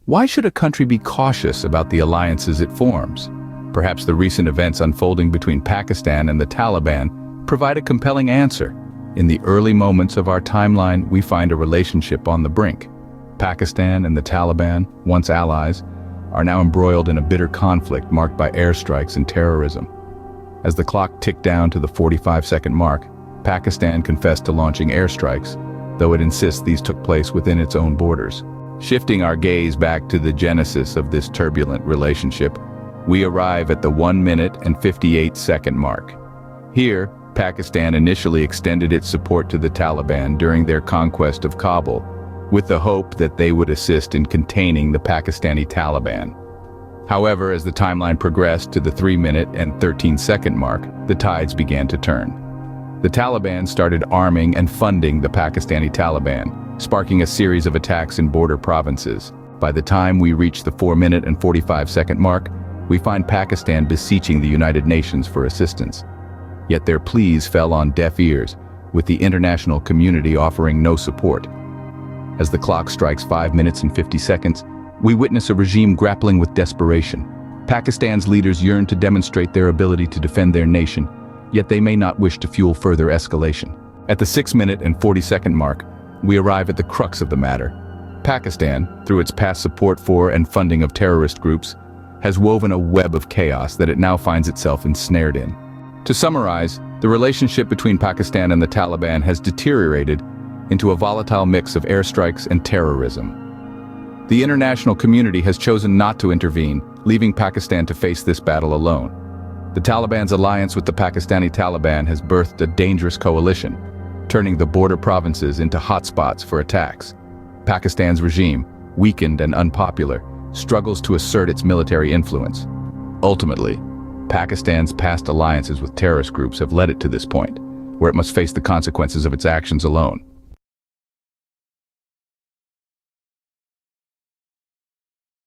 Why should a country be cautious about the alliances it forms? Perhaps the recent events unfolding between Pakistan and the Taliban provide a compelling answer. In the early moments of our timeline, we find a relationship on the brink. Pakistan and the Taliban, once allies, are now embroiled in a bitter conflict marked by airstrikes and terrorism. As the clock ticked down to the 45-second mark, Pakistan confessed to launching airstrikes, though it insists these took place within its own borders. Shifting our gaze back to the genesis of this turbulent relationship, we arrive at the 1 minute and 58-second mark. Here, Pakistan initially extended its support to the Taliban during their conquest of Kabul, with the hope that they would assist in containing the Pakistani Taliban. However, as the timeline progressed to the 3 minute and 13-second mark, the tides began to turn. The Taliban started arming and funding the Pakistani Taliban, sparking a series of attacks in border provinces. By the time we reach the 4 minute and 45-second mark, we find Pakistan beseeching the United Nations for assistance. Yet their pleas fell on deaf ears, with the international community offering no support. As the clock strikes 5 minutes and 50 seconds, we witness a regime grappling with desperation. Pakistan's leaders yearn to demonstrate their ability to defend their nation, yet they may not wish to fuel further escalation. At the 6 minute and 40-second mark, we arrive at the crux of the matter. Pakistan, through its past support for and funding of terrorist groups, has woven a web of chaos that it now finds itself ensnared in. To summarize, the relationship between Pakistan and the Taliban has deteriorated into a volatile mix of airstrikes and terrorism. The international community has chosen not to intervene, leaving Pakistan to face this battle alone. The Taliban's alliance with the Pakistani Taliban has birthed a dangerous coalition, turning the border provinces into hotspots for attacks. Pakistan's regime, weakened and unpopular, struggles to assert its military influence. Ultimately, Pakistan's past alliances with terrorist groups have led it to this point, where it must face the consequences of its actions alone.